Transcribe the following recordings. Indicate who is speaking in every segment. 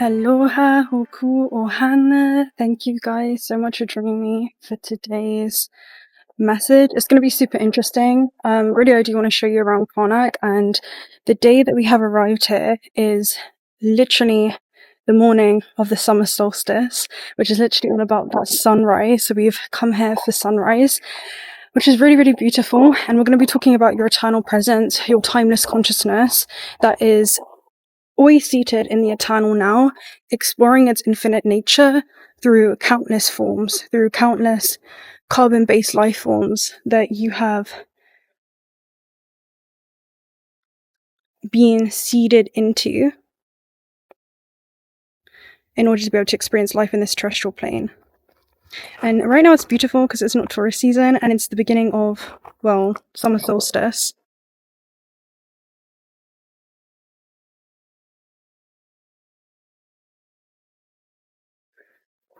Speaker 1: Aloha, hoku, ohana. Thank you guys so much for joining me for today's message. It's going to be super interesting. Really, I do want to show you around Karnak, and the day that we have arrived here is literally the morning of the summer solstice, which is literally all about that sunrise. So we've come here for sunrise, which is really, really beautiful. And we're going to be talking about your eternal presence, your timeless consciousness that is always seated in the eternal now, exploring its infinite nature through countless forms, through countless carbon-based life forms that you have been seeded into in order to be able to experience life in this terrestrial plane. And right now it's beautiful because it's not tourist season and it's the beginning of, well, summer solstice.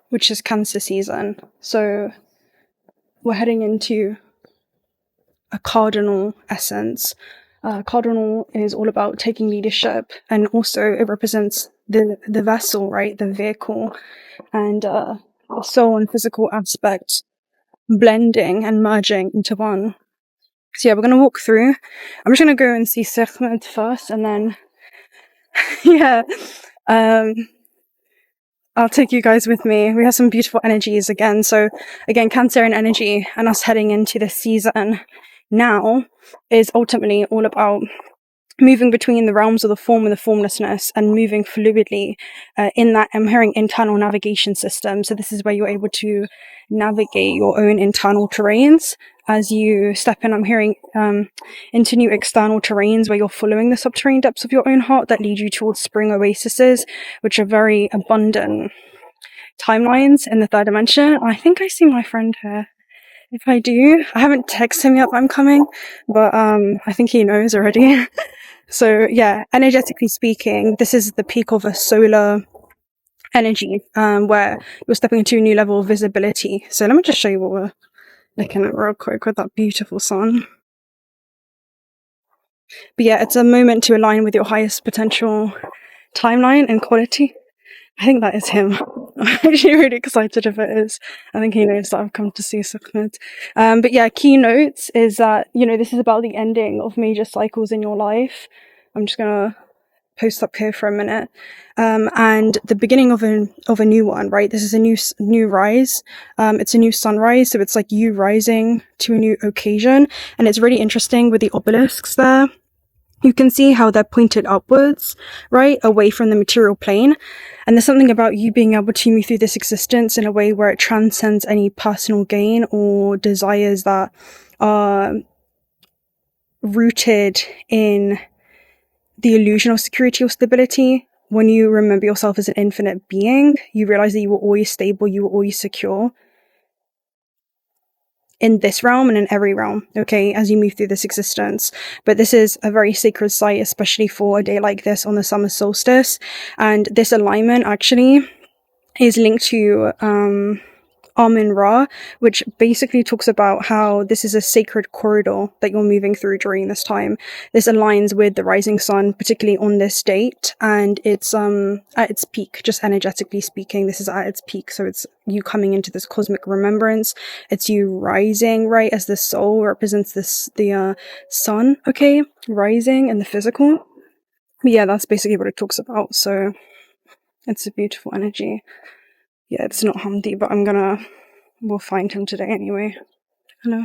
Speaker 1: Which is Cancer season. So we're heading into a cardinal essence. Cardinal is all about taking leadership, and also it represents the vessel, right? The vehicle, and the soul and physical aspect blending and merging into one. So yeah, we're gonna walk through. I'm just gonna go and see Sekhmet first, and then yeah, I'll take you guys with me. We have some beautiful energies again. So again, Cancerian energy and us heading into this season now is ultimately all about moving between the realms of the form and the formlessness and moving fluidly in that, I'm hearing, internal navigation system. So this is where you're able to navigate your own internal terrains as you step in. I'm hearing into new external terrains where you're following the subterranean depths of your own heart that lead you towards spring oases, which are very abundant timelines in the third dimension. I think I see my friend here. If I do, I haven't texted him yet that I'm coming, but I think he knows already. So yeah, energetically speaking, this is the peak of a solar energy, where you're stepping into a new level of visibility. So let me just show you what we're looking at real quick with that beautiful sun. But yeah, it's a moment to align with your highest potential timeline and quality. I think that is him. I'm actually really excited if it is. I think he knows that I've come to see Sukhmet. But yeah, keynotes is that, this is about the ending of major cycles in your life. I'm just gonna post up here for a minute. And the beginning of a new one, right? This is a new rise. It's a new sunrise. So it's like you rising to a new occasion. And it's really interesting with the obelisks there. You can see how they're pointed upwards, right? Away from the material plane. And there's something about you being able to move through this existence in a way where it transcends any personal gain or desires that are rooted in the illusion of security or stability. When you remember yourself as an infinite being, you realize that you were always stable, you were always secure in this realm and in every realm, okay, as you move through this existence. But this is a very sacred site, especially for a day like this on the summer solstice. And this alignment actually is linked to Amun-Ra, which basically talks about how this is a sacred corridor that you're moving through during this time. This aligns with the rising sun, particularly on this date, and it's at its peak, just energetically speaking. This is at its peak, so it's you coming into this cosmic remembrance. It's you rising, right, as the soul represents the sun, okay, rising in the physical. But yeah, that's basically what it talks about. So it's a beautiful energy. Yeah, it's not Hamdi, but we'll find him today anyway. Hello.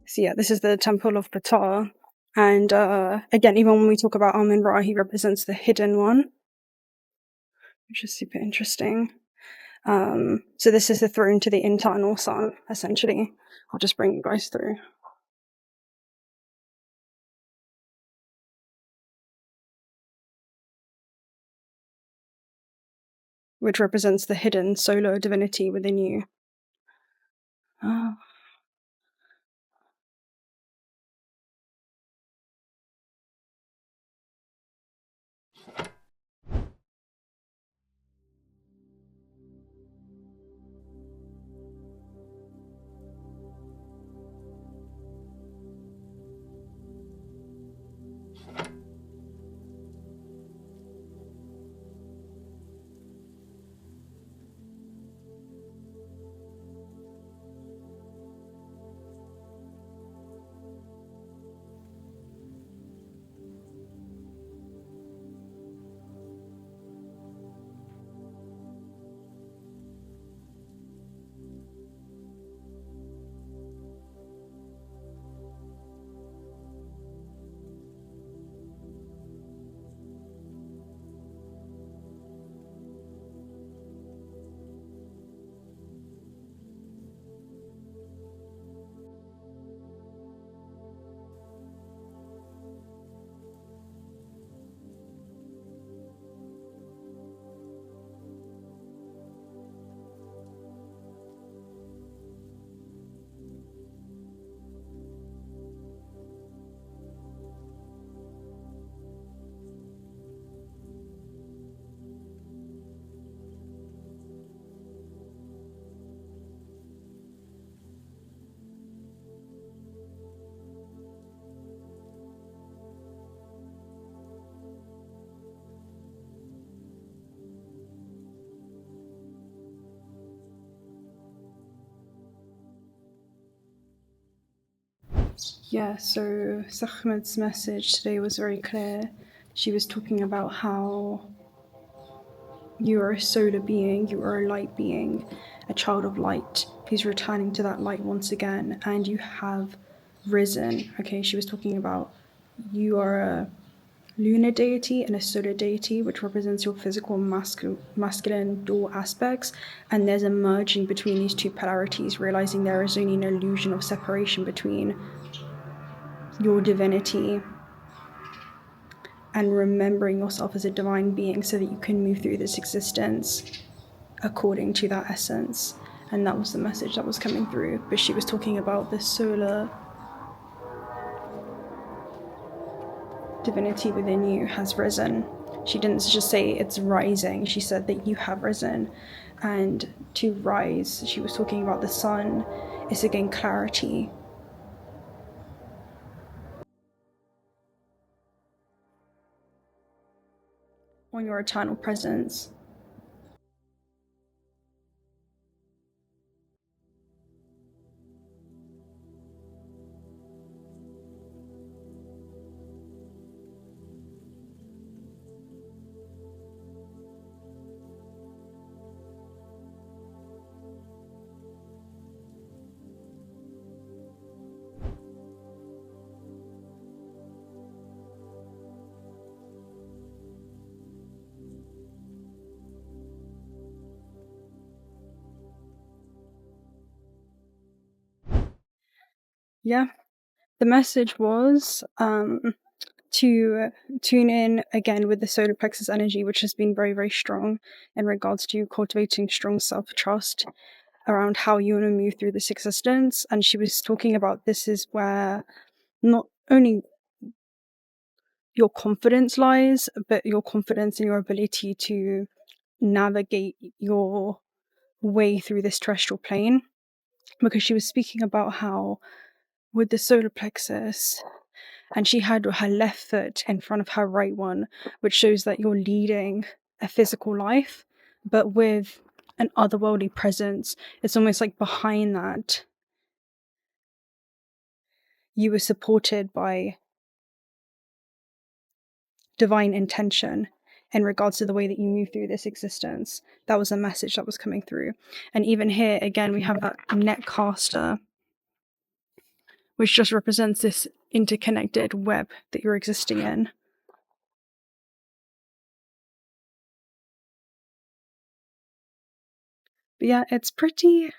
Speaker 1: So yeah, this is the Temple of Ptah. And again, even when we talk about Amun-Ra, he represents the hidden one, which is super interesting. So this is the throne to the internal sun, essentially. I'll just bring you guys through. Which represents the hidden solar divinity within you. Yeah, so Sahmed's message today was very clear. She was talking about how you are a solar being, you are a light being, a child of light who's returning to that light once again, and you have risen. Okay, she was talking about you are a lunar deity and a solar deity, which represents your physical masculine dual aspects, and there's a merging between these two polarities, realizing there is only an illusion of separation between your divinity and remembering yourself as a divine being so that you can move through this existence according to that essence. And that was the message that was coming through. But she was talking about the solar divinity within you has risen. She didn't just say it's rising, she said that you have risen. And to rise, she was talking about the sun, is again clarity. On your eternal presence. Yeah, the message was to tune in again with the solar plexus energy, which has been very, very strong in regards to cultivating strong self trust around how you want to move through this existence. And she was talking about this is where not only your confidence lies, but your confidence in your ability to navigate your way through this terrestrial plane. Because she was speaking about how with the solar plexus, and she had her left foot in front of her right one, which shows that you're leading a physical life, but with an otherworldly presence. It's almost like behind that, you were supported by divine intention in regards to the way that you move through this existence. That was a message that was coming through. And even here, again, we have that netcaster, which just represents this interconnected web that you're existing in. But yeah, it's pretty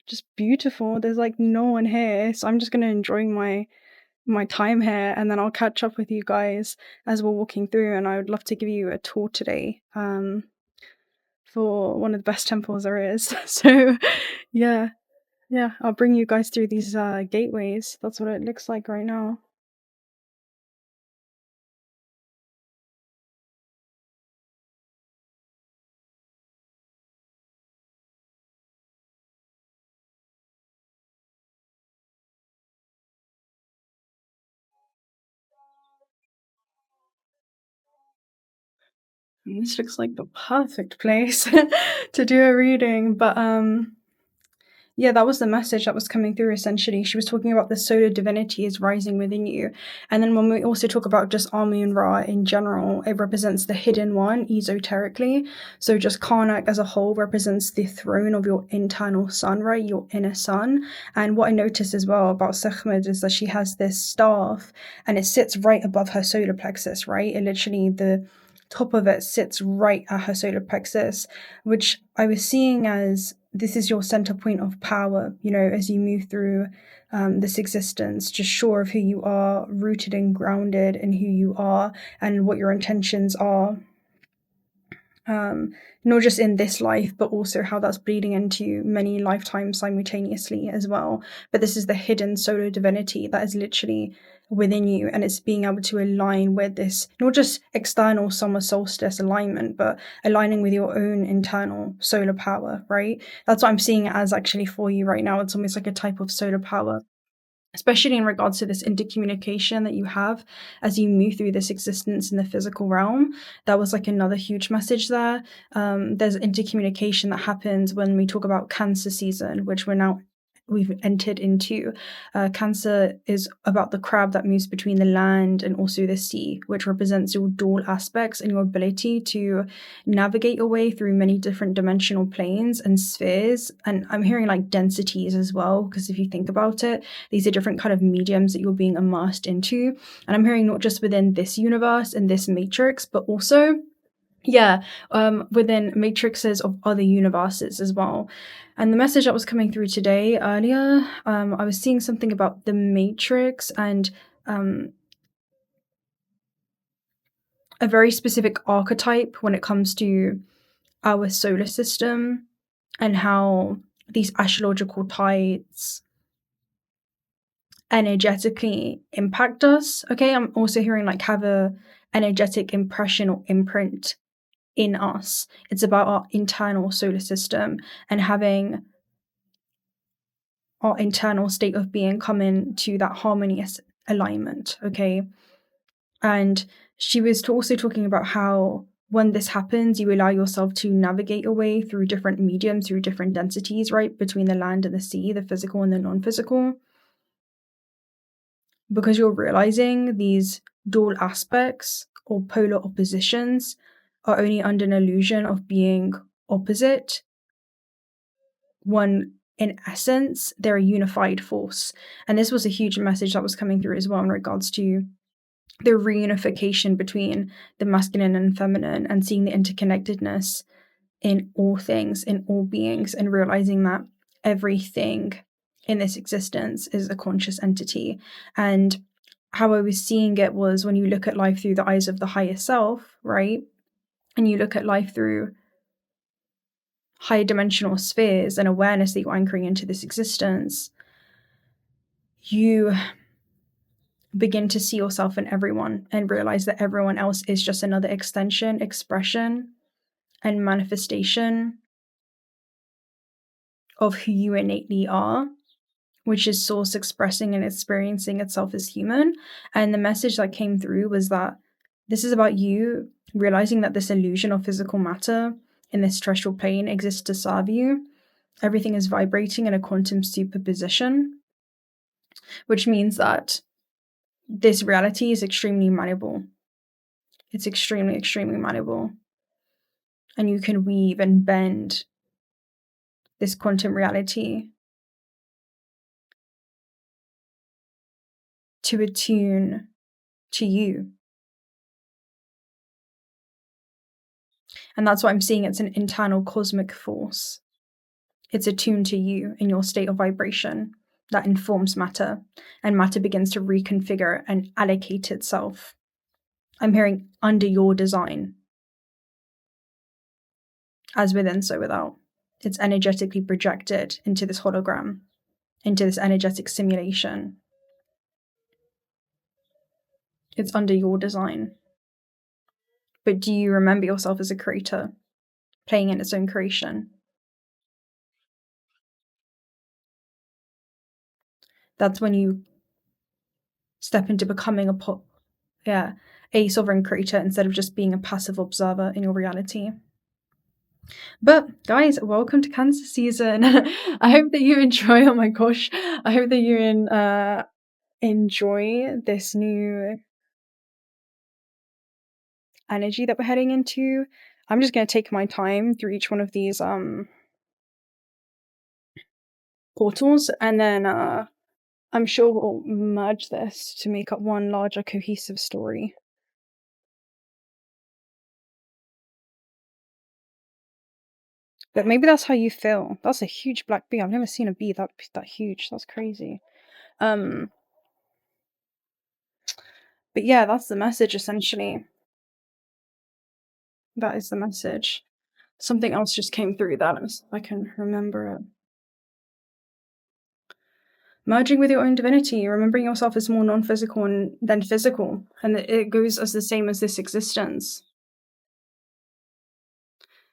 Speaker 1: just beautiful. There's like no one here, so I'm just gonna enjoy my time here, and then I'll catch up with you guys as we're walking through. And I would love to give you a tour today for one of the best temples there is. So yeah, I'll bring you guys through these gateways. That's what it looks like right now. And this looks like the perfect place to do a reading. But yeah, that was the message that was coming through essentially. She was talking about the solar divinity is rising within you. And then when we also talk about just Amun Ra in general, it represents the hidden one esoterically. So just Karnak as a whole represents the throne of your internal sun, right? Your inner sun. And what I noticed as well about Sekhmet is that she has this staff and it sits right above her solar plexus, right? It literally, the top of it sits right at her solar plexus, which I was seeing as this is your center point of power, you know, as you move through this existence, just sure of who you are, rooted and grounded in who you are and what your intentions are. Not just in this life, but also how that's bleeding into many lifetimes simultaneously as well. But this is the hidden solar divinity that is literally within you, and it's being able to align with this, not just external summer solstice alignment, but aligning with your own internal solar power, right? That's what I'm seeing it as actually for you right now. It's almost like a type of solar power, especially in regards to this intercommunication that you have as you move through this existence in the physical realm. That was like another huge message there. There's intercommunication that happens when we talk about Cancer season, which we're now we've entered into. Cancer is about the crab that moves between the land and also the sea, which represents your dual aspects and your ability to navigate your way through many different dimensional planes and spheres. And I'm hearing like densities as well, because if you think about it, these are different kind of mediums that you're being immersed into. And I'm hearing not just within this universe and this matrix, but also within matrices of other universes as well. And the message that was coming through today earlier, I was seeing something about the matrix and a very specific archetype when it comes to our solar system and how these astrological tides energetically impact us. Okay, I'm also hearing like have a energetic impression or imprint in us. It's about our internal solar system and having our internal state of being come into that harmonious alignment. Okay. And she was also talking about how when this happens, you allow yourself to navigate your way through different mediums, through different densities, right? Between the land and the sea, the physical and the non physical. Because you're realizing these dual aspects or polar oppositions are only under an illusion of being opposite. One, in essence, they're a unified force. And this was a huge message that was coming through as well in regards to the reunification between the masculine and feminine and seeing the interconnectedness in all things, in all beings, and realizing that everything in this existence is a conscious entity. And how I was seeing it was when you look at life through the eyes of the higher self, right? And you look at life through higher dimensional spheres and awareness that you're anchoring into this existence, you begin to see yourself in everyone and realize that everyone else is just another extension, expression, and manifestation of who you innately are, which is source expressing and experiencing itself as human. And the message that came through was that this is about you realizing that this illusion of physical matter in this terrestrial plane exists to serve you. Everything is vibrating in a quantum superposition, which means that this reality is extremely malleable. It's extremely, extremely malleable. And you can weave and bend this quantum reality to attune to you. And that's why I'm seeing it's an internal cosmic force. It's attuned to you in your state of vibration that informs matter, and matter begins to reconfigure and allocate itself. I'm hearing under your design. As within, so without. It's energetically projected into this hologram, into this energetic simulation. It's under your design. But do you remember yourself as a creator, playing in its own creation? That's when you step into becoming a sovereign creator instead of just being a passive observer in your reality. But guys, welcome to Cancer season. I hope that you enjoy. Oh my gosh, I hope that you enjoy this new energy that we're heading into. I'm just going to take my time through each one of these portals, and then I'm sure we'll merge this to make up one larger cohesive story. But maybe that's how you feel. That's a huge black bee. I've never seen a bee that huge. That's crazy. But yeah, that's the message essentially. That is the message. Something else just came through that I can remember it. Merging with your own divinity, remembering yourself as more non-physical than physical, and it goes as the same as this existence.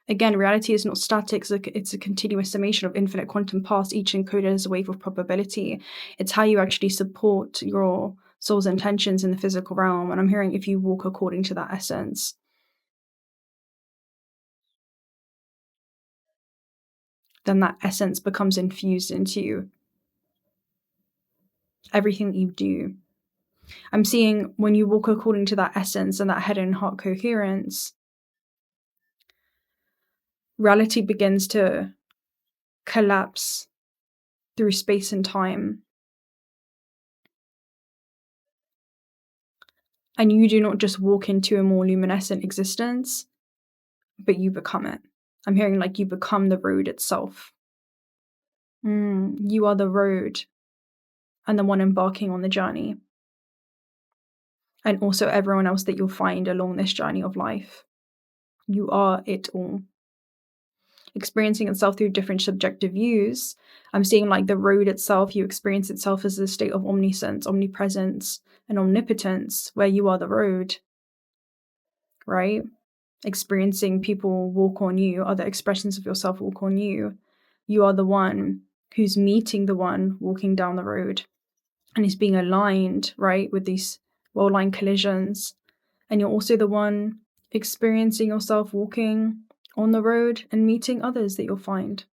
Speaker 1: Again, reality is not static, it's a continuous summation of infinite quantum paths, each encoded as a wave of probability. It's how you actually support your soul's intentions in the physical realm, and I'm hearing if you walk according to that essence, then that essence becomes infused into everything that you do. I'm seeing when you walk according to that essence and that head and heart coherence, reality begins to collapse through space and time. And you do not just walk into a more luminescent existence, but you become it. I'm hearing like you become the road itself. You are the road and the one embarking on the journey. And also everyone else that you'll find along this journey of life. You are it all. Experiencing itself through different subjective views, I'm seeing like the road itself, you experience itself as a state of omniscience, omnipresence, and omnipotence, where you are the road, right? Experiencing people walk on you, other expressions of yourself walk on you. You are the one who's meeting the one walking down the road, and is being aligned, right, with these well-aligned collisions. And you're also the one experiencing yourself walking on the road and meeting others that you'll find.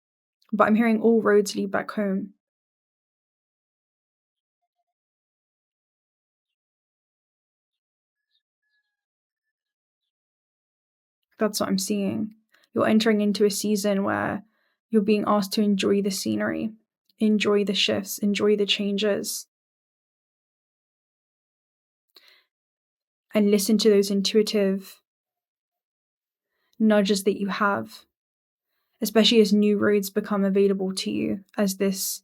Speaker 1: But I'm hearing all roads lead back home. That's what I'm seeing. You're entering into a season where you're being asked to enjoy the scenery, enjoy the shifts, enjoy the changes, and listen to those intuitive nudges that you have, especially as new roads become available to you, as this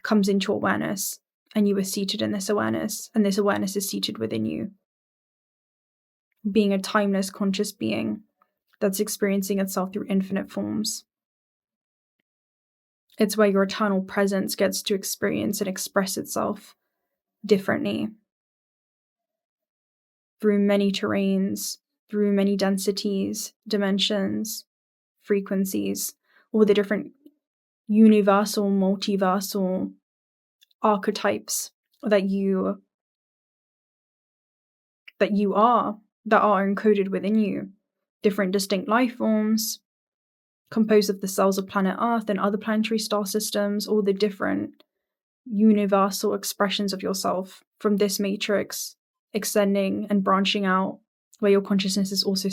Speaker 1: comes into awareness and you are seated in this awareness, and this awareness is seated within you. Being a timeless, conscious being that's experiencing itself through infinite forms. It's where your eternal presence gets to experience and express itself differently through many terrains, through many densities, dimensions, frequencies, all the different universal, multiversal archetypes that you are, that are encoded within you. Different distinct life forms composed of the cells of planet Earth and other planetary star systems, all the different universal expressions of yourself from this matrix, extending and branching out, where your consciousness is also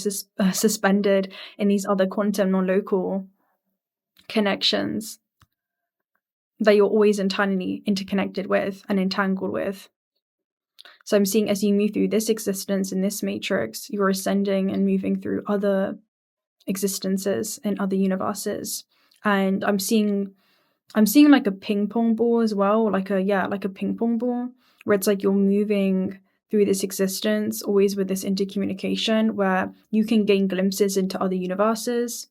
Speaker 1: suspended in these other quantum non-local connections that you're always internally interconnected with and entangled with. So I'm seeing as you move through this existence in this matrix, you're ascending and moving through other existences in other universes. And I'm seeing like a ping pong ball as well, like a ping pong ball, where it's like you're moving through this existence, always with this intercommunication, where you can gain glimpses into other universes.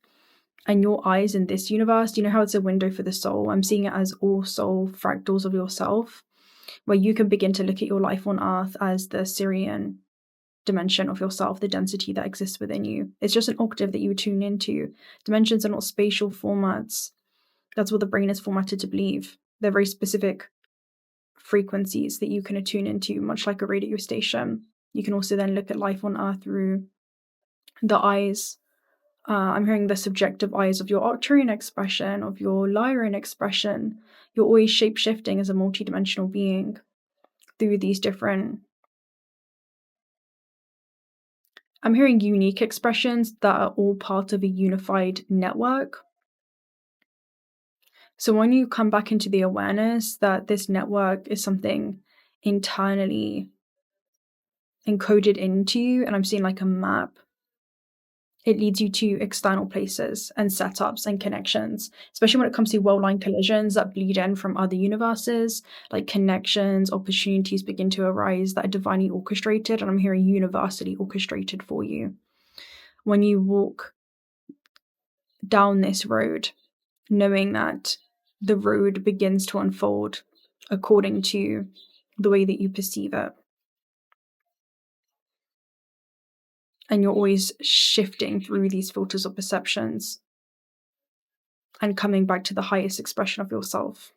Speaker 1: And your eyes in this universe, you know how it's a window for the soul? I'm seeing it as all soul fractals of yourself, where you can begin to look at your life on Earth as the Sirian dimension of yourself, the density that exists within you. It's just an octave that you tune into. Dimensions are not spatial formats. That's what the brain is formatted to believe. They're very specific frequencies that you can attune into, much like a radio station. You can also then look at life on Earth through the eyes. I'm hearing the subjective eyes of your Arcturian expression, of your Lyran expression. You're always shape-shifting as a multidimensional being through these different... I'm hearing unique expressions that are all part of a unified network. So when you come back into the awareness that this network is something internally encoded into you, and I'm seeing like a map, it leads you to external places and setups and connections, especially when it comes to well-aligned collisions that bleed in from other universes, like connections, opportunities begin to arise that are divinely orchestrated, and I'm hearing universally orchestrated for you. When you walk down this road, knowing that the road begins to unfold according to the way that you perceive it. And you're always shifting through these filters of perceptions and coming back to the highest expression of yourself,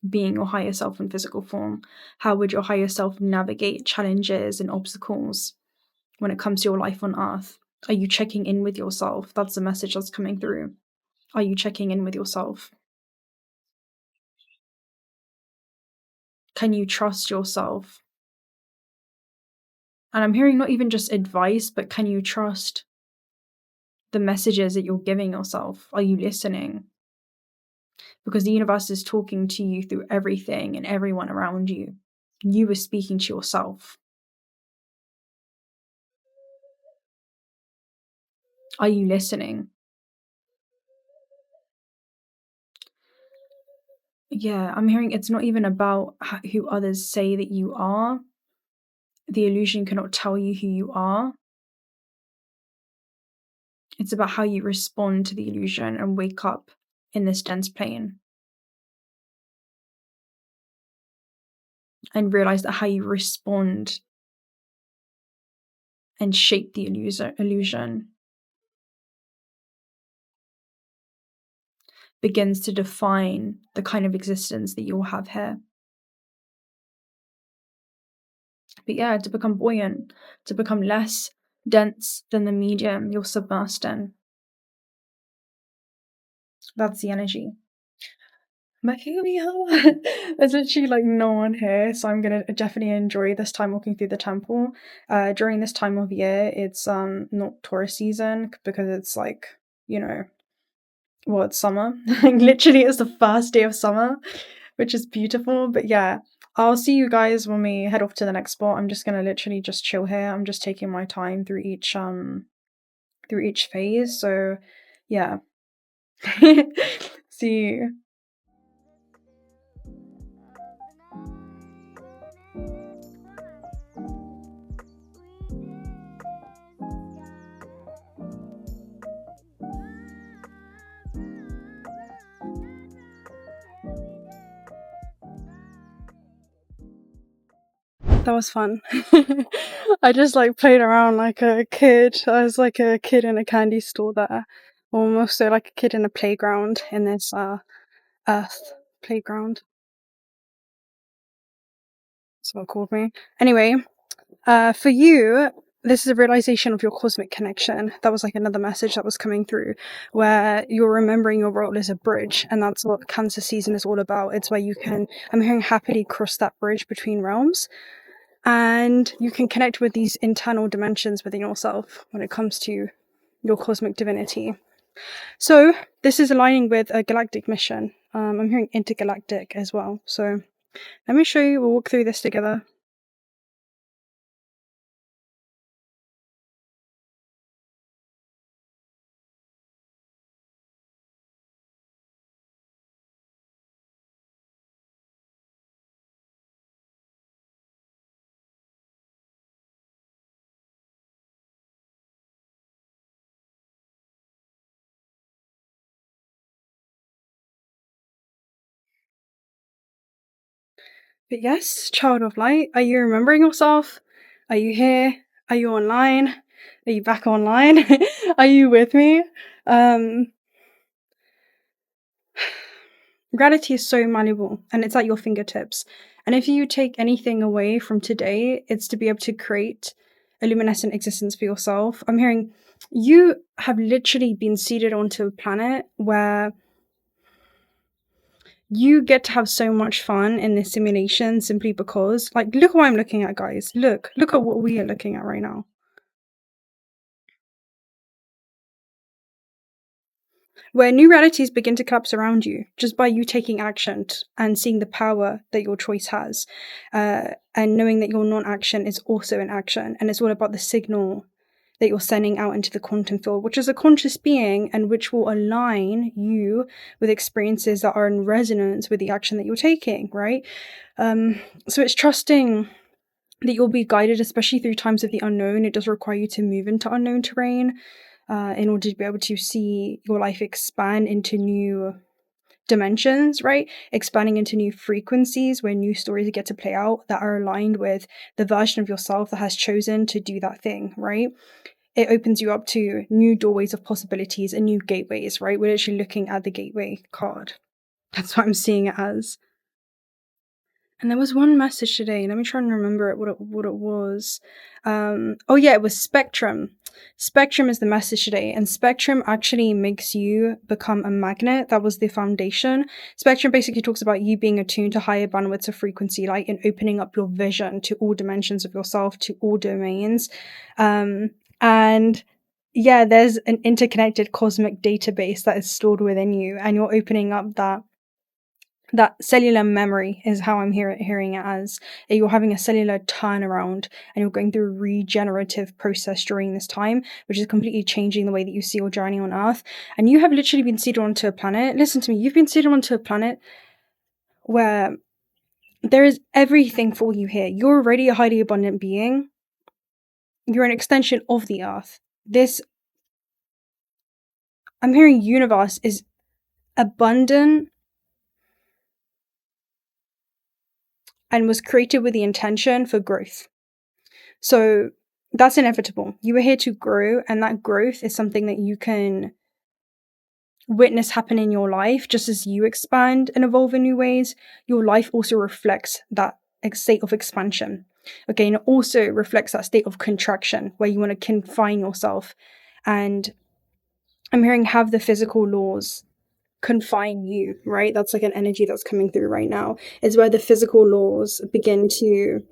Speaker 1: being your higher self in physical form. How would your higher self navigate challenges and obstacles when it comes to your life on Earth? Are you checking in with yourself? That's the message that's coming through. Are you checking in with yourself? can you trust yourself? And I'm hearing not even just advice, but can you trust the messages that you're giving yourself? Are you listening? Because the universe is talking to you through everything and everyone around you. You are speaking to yourself. Are you listening? Yeah, I'm hearing it's not even about who others say that you are. The illusion cannot tell you who you are. It's about how you respond to the illusion and wake up in this dense plane. And realize that how you respond and shape the illusion begins to define the kind of existence that you'll have here. But yeah, to become buoyant, to become less dense than the medium you're submersed in. That's the energy. But here we are. There's literally like no one here, so I'm gonna definitely enjoy this time walking through the temple. During this time of year, it's not Taurus season because it's like, you know, well, it's summer. Like literally, it's the first day of summer, which is beautiful. But yeah, I'll see you guys when we head off to the next spot. I'm just gonna literally just chill here. I'm just taking my time through each phase. So yeah. See you. That was fun. I just like played around like a kid. I was like a kid in a candy store there. Almost so like a kid in a playground in this earth playground. That's what it called me. Anyway, for you, this is a realization of your cosmic connection. That was like another message that was coming through, where you're remembering your role as a bridge, and that's what Cancer season is all about. It's where you can, I'm hearing, happily cross that bridge between realms, and you can connect with these internal dimensions within yourself when it comes to your cosmic divinity. So this is aligning with a galactic mission. I'm hearing intergalactic as well. So let me show you. We'll walk through this together. But yes, child of light, are you remembering yourself? Are you here? Are you online? Are you back online? Are you with me? Gratitude is so malleable and it's at your fingertips. And if you take anything away from today, it's to be able to create a luminescent existence for yourself. I'm hearing you have literally been seeded onto a planet where you get to have so much fun in this simulation simply because, like, look what I'm looking at, guys. Look at what we are looking at right now. Where new realities begin to collapse around you just by you taking action and seeing the power that your choice has, and knowing that your non-action is also an action, and it's all about the signal that you're sending out into the quantum field, which is a conscious being and which will align you with experiences that are in resonance with the action that you're taking, right? So it's trusting that you'll be guided, especially through times of the unknown. It does require you to move into unknown terrain in order to be able to see your life expand into new dimensions, right? Expanding into new frequencies where new stories get to play out that are aligned with the version of yourself that has chosen to do that thing, right? It opens you up to new doorways of possibilities and new gateways, right? We're literally looking at the gateway card. That's what I'm seeing it as. And there was one message today. Let me try and remember what it was. Oh yeah, it was spectrum. Spectrum is the message today, and spectrum actually makes you become a magnet. That was the foundation. Spectrum basically talks about you being attuned to higher bandwidths of frequency, like in opening up your vision to all dimensions of yourself, to all domains. And yeah, there's an interconnected cosmic database that is stored within you, and you're opening up that cellular memory is how I'm hearing it as. You're having a cellular turnaround and you're going through a regenerative process during this time, which is completely changing the way that you see your journey on Earth. And you have literally been seated onto a planet. Listen to me, you've been seated onto a planet where there is everything for you here. You're already a highly abundant being. You're an extension of the Earth. I'm hearing universe is abundant and was created with the intention for growth. So that's inevitable. You are here to grow, and that growth is something that you can witness happen in your life. Just as you expand and evolve in new ways, your life also reflects that state of expansion. Okay, and it also reflects that state of contraction where you want to confine yourself. And I'm hearing have the physical laws confine you, right? That's like an energy that's coming through right now. Is where the physical laws begin to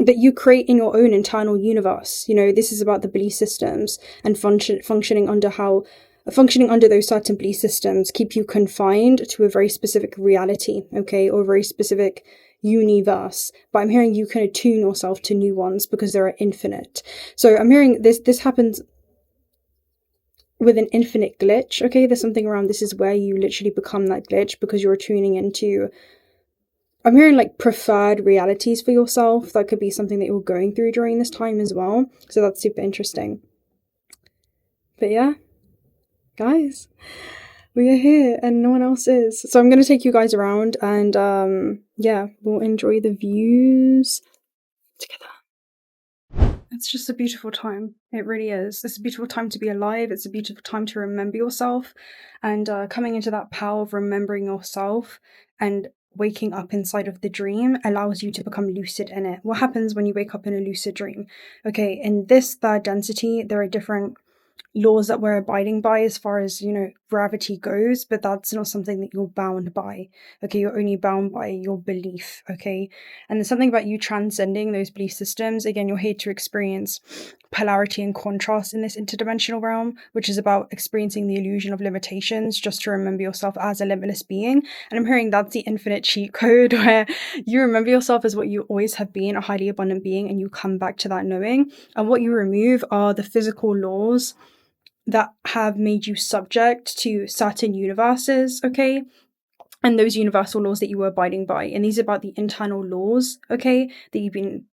Speaker 1: that you create in your own internal universe. You know, this is about the belief systems and functioning under those certain belief systems keep you confined to a very specific reality, okay, or a very specific universe. But I'm hearing you can attune yourself to new ones because they're infinite. So I'm hearing this happens with an infinite glitch, okay? There's something around this is where you literally become that glitch because you're tuning into, I'm hearing like preferred realities for yourself. That could be something that you're going through during this time as well. So that's super interesting. But yeah, guys, we are here and no one else is. So I'm going to take you guys around and yeah, we'll enjoy the views together. It's just a beautiful time. It really is. It's a beautiful time to be alive. It's a beautiful time to remember yourself, and coming into that power of remembering yourself and waking up inside of the dream allows you to become lucid in it. What happens when you wake up in a lucid dream? Okay, in this third density, there are different laws that we're abiding by as far as, you know, gravity goes, but that's not something that you're bound by. Okay, you're only bound by your belief. Okay, and there's something about you transcending those belief systems. Again, you're here to experience polarity and contrast in this interdimensional realm, which is about experiencing the illusion of limitations just to remember yourself as a limitless being. And I'm hearing that's the infinite cheat code where you remember yourself as what you always have been, a highly abundant being, and you come back to that knowing. And what you remove are the physical laws that have made you subject to certain universes, okay? And those universal laws that you were abiding by. And these are about the internal laws, okay, that you've been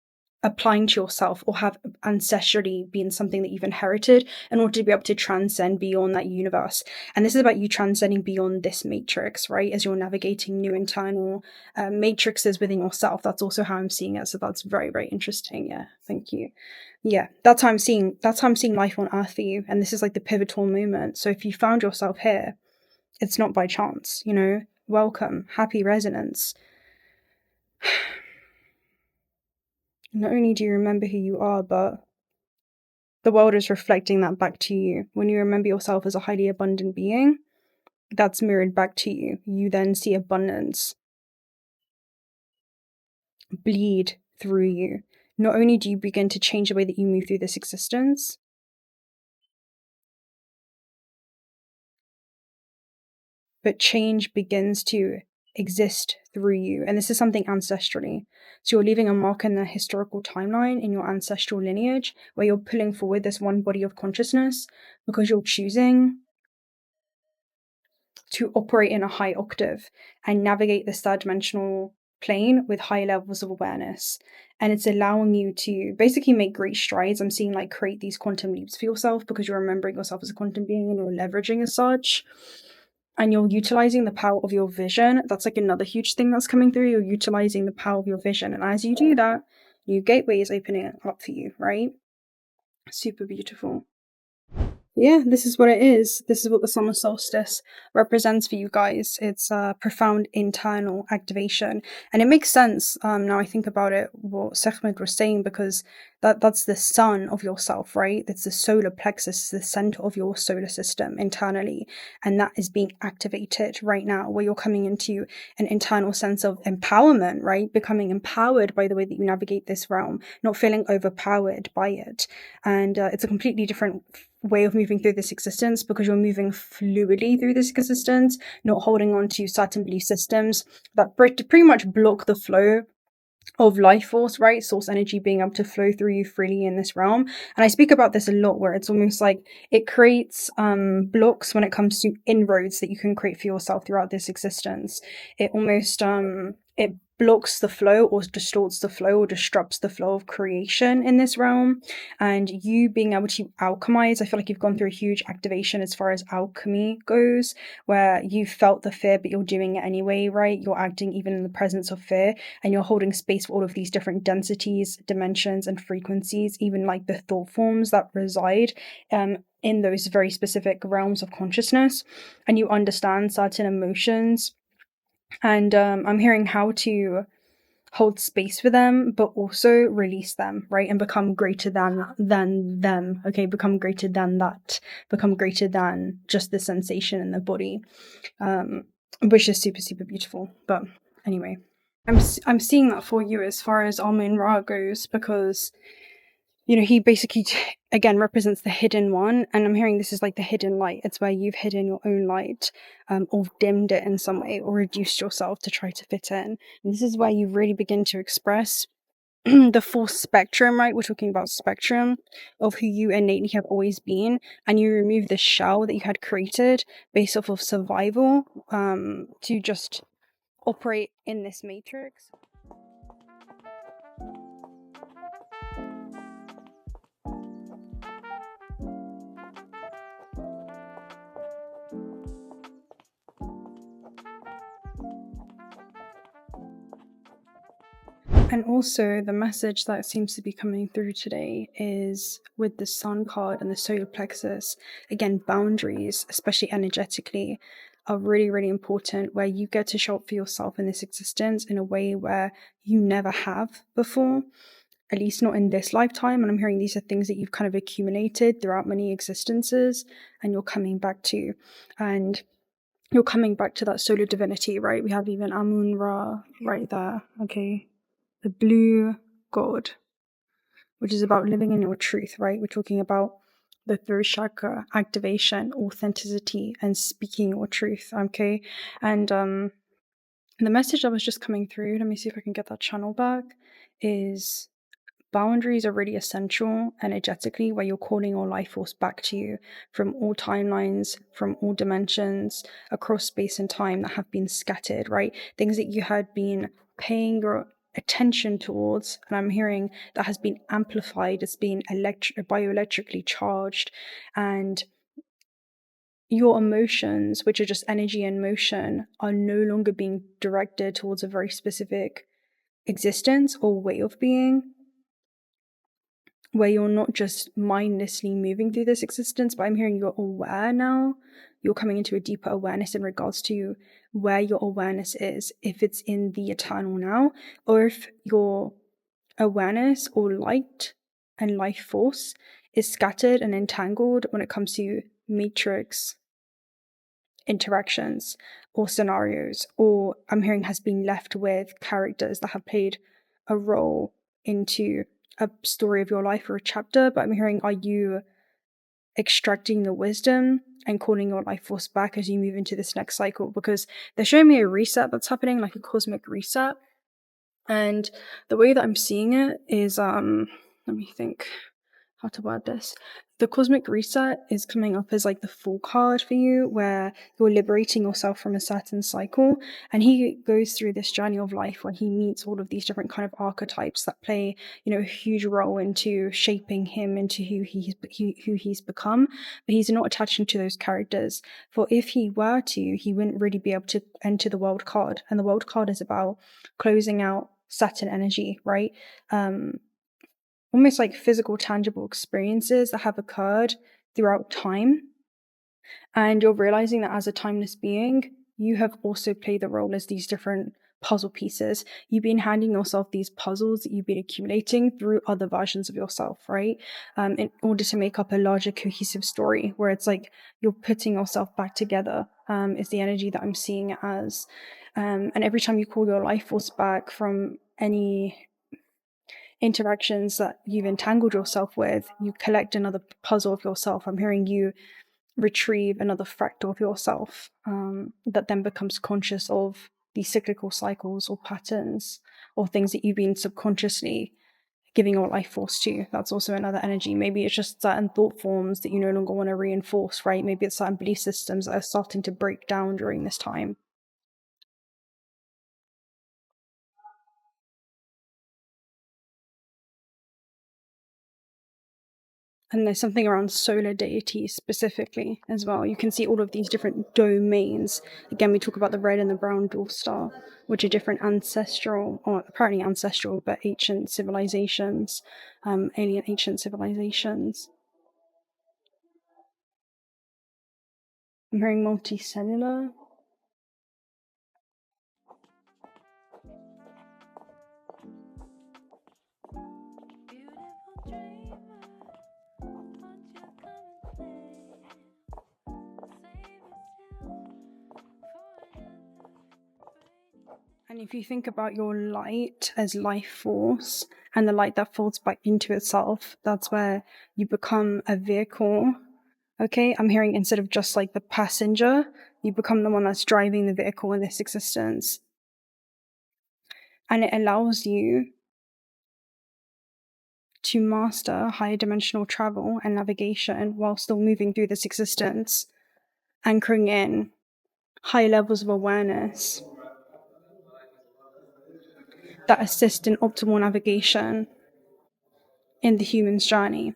Speaker 1: applying to yourself or have ancestrally been something that you've inherited in order to be able to transcend beyond that universe. And this is about you transcending beyond this matrix, right? As you're navigating new internal matrices within yourself. That's also how I'm seeing it. So that's very, very interesting. Yeah, thank you. Yeah, that's how I'm seeing life on Earth for you. And this is like the pivotal moment. So if you found yourself here, it's not by chance, you know. Welcome, happy resonance. Not only do you remember who you are, but the world is reflecting that back to you. When you remember yourself as a highly abundant being, that's mirrored back to you. You then see abundance bleed through you. Not only do you begin to change the way that you move through this existence, but change begins to exist through you. And this is something ancestrally. So you're leaving a mark in the historical timeline in your ancestral lineage where you're pulling forward this one body of consciousness because you're choosing to operate in a high octave and navigate this third dimensional plane with high levels of awareness. And it's allowing you to basically make great strides. I'm seeing like create these quantum leaps for yourself because you're remembering yourself as a quantum being and you're leveraging as such. And you're utilizing the power of your vision. That's like another huge thing that's coming through. You're utilizing the power of your vision. And as you do that, new gateways opening up for you, right? Super beautiful. Yeah, this is what it is. This is what the summer solstice represents for you guys. It's a profound internal activation. And it makes sense, now I think about it, what Sehmed was saying, because that's the sun of yourself, right? It's the solar plexus, the center of your solar system internally. And that is being activated right now, where you're coming into an internal sense of empowerment, right? Becoming empowered by the way that you navigate this realm, not feeling overpowered by it. And it's a completely different way of moving through this existence, because you're moving fluidly through this existence, not holding on to certain belief systems that pretty much block the flow of life force, right? Source energy being able to flow through you freely in this realm. And I speak about this a lot, where it's almost like it creates blocks when it comes to inroads that you can create for yourself throughout this existence. It almost it blocks the flow, or distorts the flow, or disrupts the flow of creation in this realm. And you being able to alchemize, I feel like you've gone through a huge activation as far as alchemy goes, where you felt the fear but you're doing it anyway, right? You're acting even in the presence of fear, and you're holding space for all of these different densities, dimensions, and frequencies, even like the thought forms that reside in those very specific realms of consciousness. And you understand certain emotions. And I'm hearing how to hold space for them, but also release them, right? And become greater than them. Okay, become greater than that. Become greater than just the sensation in the body, which is super, super beautiful. But anyway, I'm seeing that for you as far as Amun Ra goes, because he basically again represents the hidden one, and I'm hearing this is like the hidden light. It's where you've hidden your own light, or dimmed it in some way, or reduced yourself to try to fit in. And this is where you really begin to express the full spectrum, right? We're talking about spectrum of who you innately have always been, and you remove the shell that you had created based off of survival, to just operate in this matrix. And also, the message that seems to be coming through today is with the sun card and the solar plexus. Again, boundaries, especially energetically, are really, really important, where you get to show up for yourself in this existence in a way where you never have before, at least not in this lifetime. And I'm hearing these are things that you've kind of accumulated throughout many existences, and you're coming back to. And you're coming back to that solar divinity, right? We have even Amun Ra right there, okay? The blue god, which is about living in your truth, right? We're talking about the third chakra activation, authenticity, and speaking your truth, okay? And the message that was just coming through, let me see if I can get that channel back, is boundaries are really essential energetically, where you're calling your life force back to you from all timelines, from all dimensions, across space and time that have been scattered, right? Things that you had been paying your attention towards, and I'm hearing that has been amplified, it's been bioelectrically charged, and your emotions, which are just energy and motion, are no longer being directed towards a very specific existence or way of being, where you're not just mindlessly moving through this existence, but I'm hearing you're aware now. You're coming into a deeper awareness in regards to where your awareness is, if it's in the eternal now, or if your awareness or light and life force is scattered and entangled when it comes to matrix interactions or scenarios, or I'm hearing has been left with characters that have played a role into a story of your life or a chapter. But I'm hearing, are you extracting the wisdom and calling your life force back as you move into this next cycle? Because they're showing me a reset that's happening, like a cosmic reset. And the way that I'm seeing it is, let me think how to word this. The cosmic reset is coming up as like the full card for you, where you're liberating yourself from a certain cycle. And he goes through this journey of life where he meets all of these different kind of archetypes that play, a huge role into shaping him into who he's become. But he's not attaching to those characters. For if he were to, he wouldn't really be able to enter the world card. And the world card is about closing out Saturn energy, right? Almost like physical, tangible experiences that have occurred throughout time. And you're realizing that as a timeless being, you have also played the role as these different puzzle pieces. You've been handing yourself these puzzles that you've been accumulating through other versions of yourself, right? In order to make up a larger cohesive story where it's like you're putting yourself back together, is the energy that I'm seeing it as. And every time you call your life force back from any interactions that you've entangled yourself with, you collect another puzzle of yourself. I'm hearing you retrieve another fractal of yourself, that then becomes conscious of these cyclical cycles or patterns or things that you've been subconsciously giving your life force to. That's also another energy. Maybe it's just certain thought forms that you no longer want to reinforce, right? Maybe it's certain belief systems that are starting to break down during this time. And there's something around solar deities specifically as well. You can see all of these different domains. Again, we talk about the red and the brown dwarf star, which are different ancestral, or apparently ancestral, but ancient civilizations, alien ancient civilizations. I'm hearing multicellular. And if you think about your light as life force and the light that folds back into itself, that's where you become a vehicle. Okay, I'm hearing instead of just like the passenger, you become the one that's driving the vehicle in this existence. And it allows you to master higher dimensional travel and navigation while still moving through this existence, anchoring in high levels of awareness that assist in optimal navigation in the human's journey.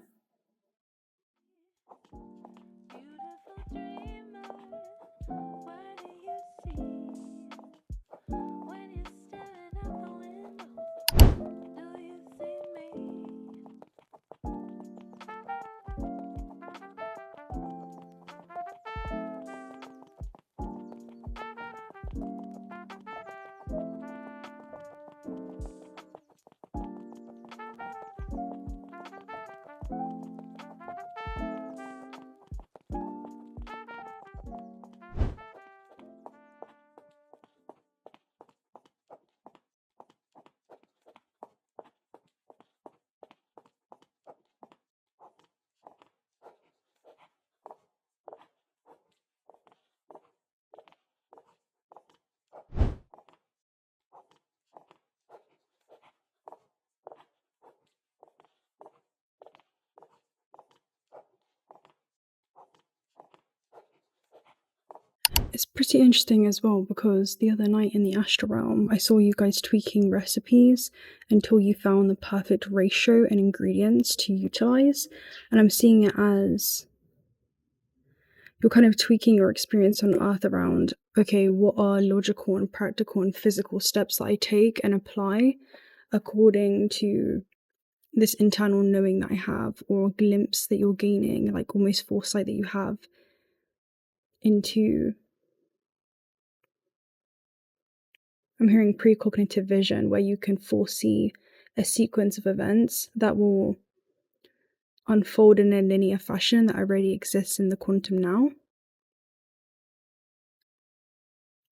Speaker 1: It's pretty interesting as well because the other night in the astral realm, I saw you guys tweaking recipes until you found the perfect ratio and ingredients to utilize. And I'm seeing it as you're kind of tweaking your experience on Earth around, okay, what are logical and practical and physical steps that I take and apply according to this internal knowing that I have, or a glimpse that you're gaining, like almost foresight that you have into. I'm hearing precognitive vision, where you can foresee a sequence of events that will unfold in a linear fashion that already exists in the quantum now.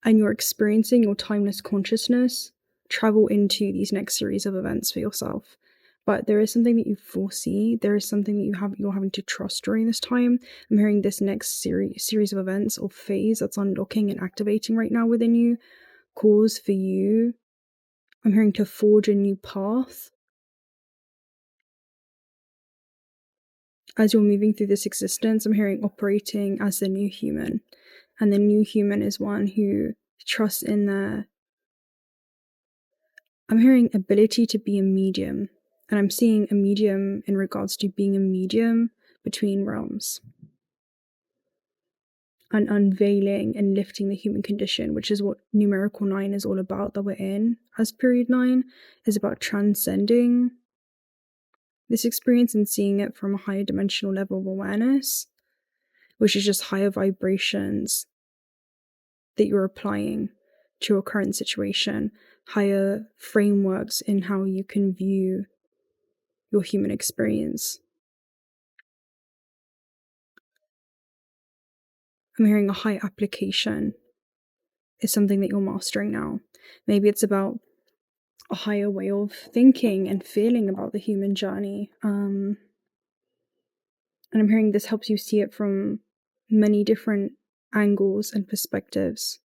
Speaker 1: And you're experiencing your timeless consciousness travel into these next series of events for yourself. But there is something that you foresee. There is something that you're having to trust during this time. I'm hearing this next series of events or phase that's unlocking and activating right now within you calls for you. I'm hearing to forge a new path as you're moving through this existence. I'm hearing operating as the new human. And the new human is one who trusts in their, I'm hearing ability to be a medium. And I'm seeing a medium in regards to being a medium between realms. And unveiling and lifting the human condition, which is what numerical 9 is all about, that we're in as period 9, is about transcending this experience and seeing it from a higher dimensional level of awareness which is just higher vibrations that you're applying to your current situation, higher frameworks in how you can view your human experience. I'm hearing a high application is something that you're mastering now. Maybe it's about a higher way of thinking and feeling about the human journey. And I'm hearing this helps you see it from many different angles and perspectives.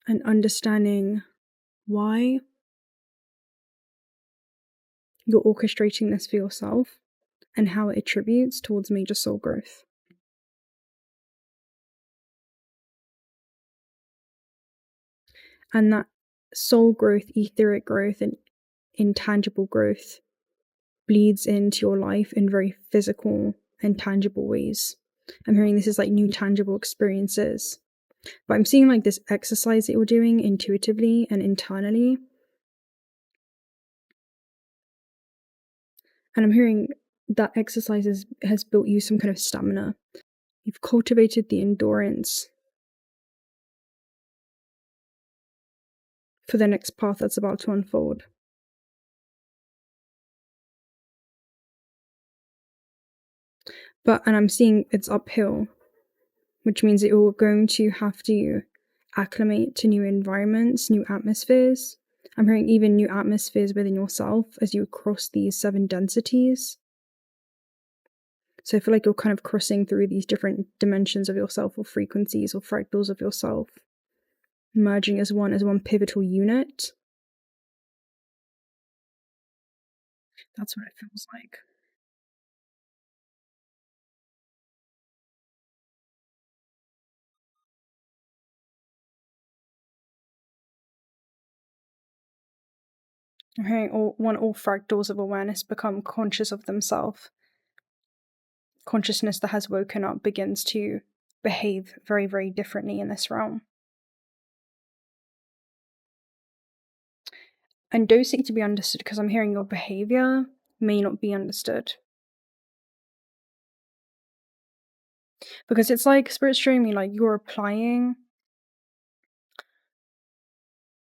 Speaker 1: And understanding why you're orchestrating this for yourself and how it attributes towards major soul growth. And that soul growth, etheric growth, and intangible growth bleeds into your life in very physical and tangible ways. I'm hearing this is like new tangible experiences. But I'm seeing like this exercise that you're doing intuitively and internally. And I'm hearing that exercise has built you some kind of stamina. You've cultivated the endurance for the next path that's about to unfold. And I'm seeing it's uphill, which means that you're going to have to acclimate to new environments, new atmospheres. I'm hearing even new atmospheres within yourself as you cross these 7 densities. So I feel like you're kind of crossing through these different dimensions of yourself, or frequencies or fractals of yourself, merging as one pivotal unit. That's what it feels like. I'm hearing all fractals of awareness become conscious of themselves. Consciousness that has woken up begins to behave very, very differently in this realm. And don't seek to be understood, because I'm hearing your behavior may not be understood. Because it's like Spirit's showing me like you're applying.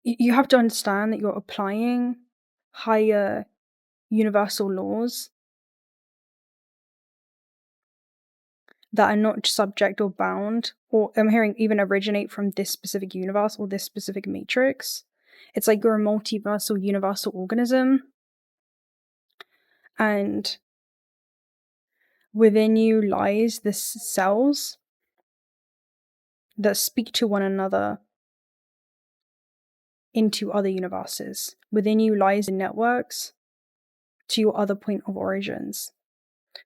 Speaker 1: You have to understand that you're applying higher universal laws that are not subject or bound, or I'm hearing even originate from this specific universe or this specific matrix. It's like you're a multiversal universal organism, and within you lies the cells that speak to one another into other universes. Within you lies the networks to your other point of origins.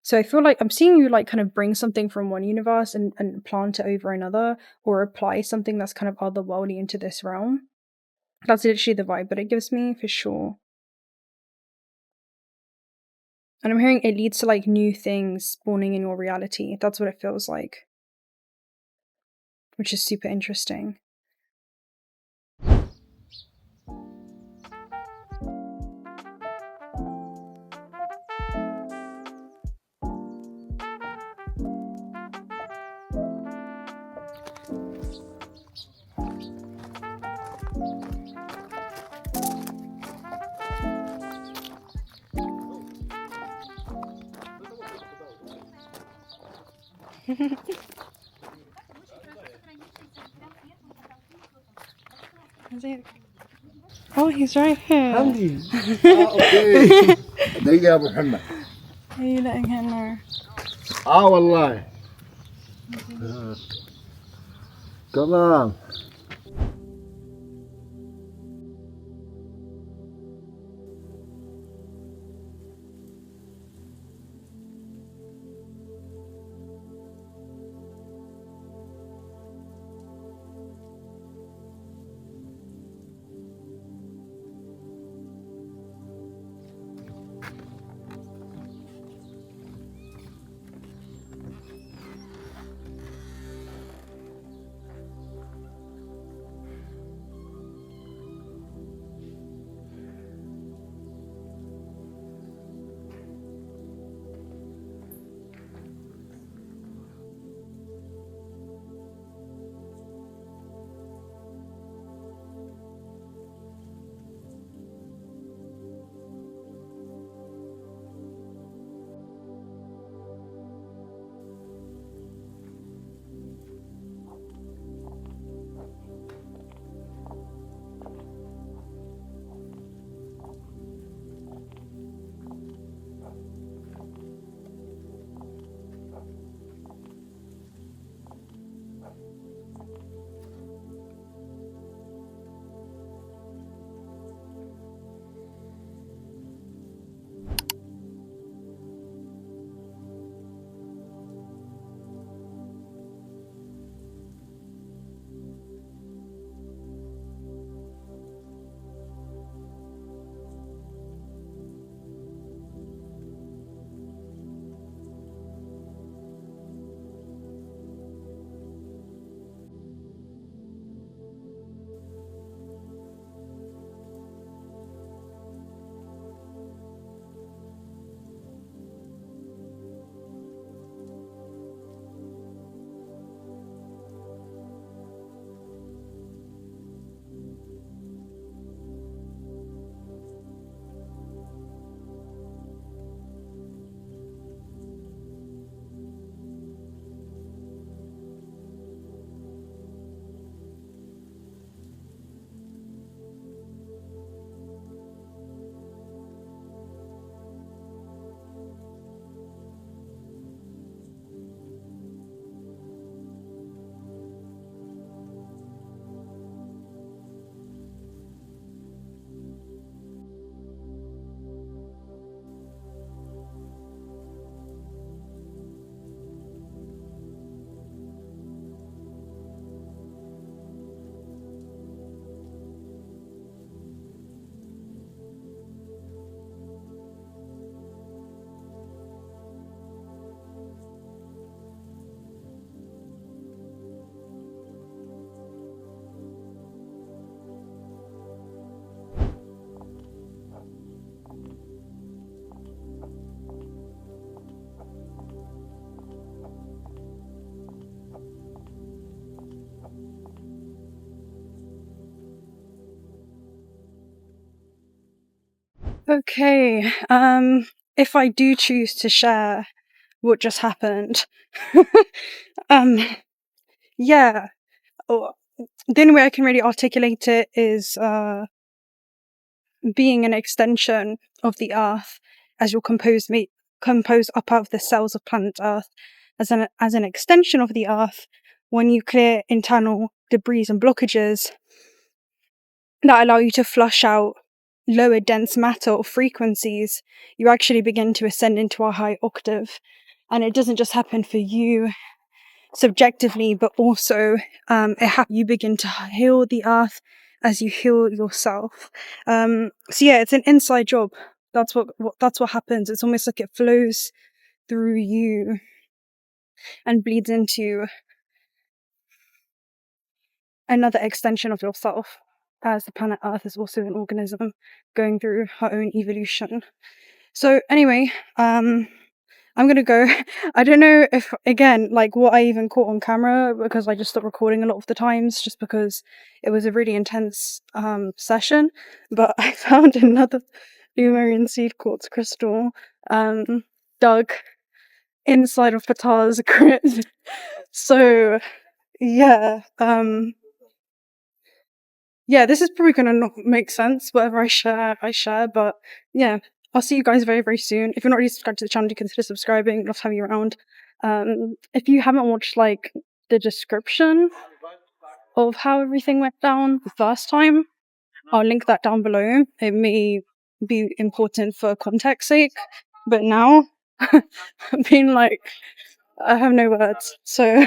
Speaker 1: So I feel like I'm seeing you like kind of bring something from one universe and plant it over another, or apply something that's kind of otherworldly into this realm. That's literally the vibe that it gives me, for sure. And I'm hearing it leads to like new things spawning in your reality. That's what it feels like, which is super interesting. Oh, he's right here.
Speaker 2: حمدي اوكي دقيقة يا ابو محمد.
Speaker 1: Are you letting him know?
Speaker 2: والله تمام.
Speaker 1: Okay, if I do choose to share what just happened, um, yeah, oh, the only way I can really articulate it is being an extension of the Earth, as you're composed up out of the cells of planet Earth, as an extension of the Earth. When you clear internal debris and blockages that allow you to flush out lower dense matter or frequencies, you actually begin to ascend into a high octave. And it doesn't just happen for you subjectively, but also you begin to heal the earth as you heal yourself. So yeah, it's an inside job. That's what happens. It's almost like it flows through you and bleeds into another extension of yourself, as the planet Earth is also an organism going through her own evolution. So anyway, I'm gonna go. I don't know if, again, like what I even caught on camera, because I just stopped recording a lot of the times just because it was a really intense session. But I found another Lemurian seed quartz crystal dug inside of Patar's crypt. So yeah, yeah, this is probably gonna not make sense. Whatever I share. But yeah, I'll see you guys very, very soon. If you're not already subscribed to the channel, do consider subscribing. Love to have you around. If you haven't watched like the description of how everything went down the first time, I'll link that down below. It may be important for context sake, but now being like, I have no words, so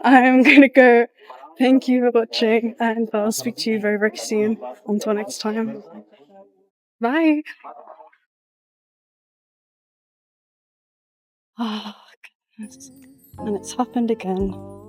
Speaker 1: I'm gonna go. Thank you for watching, and I'll speak to you very, very soon. Until next time. Bye. Oh, goodness. And it's happened again.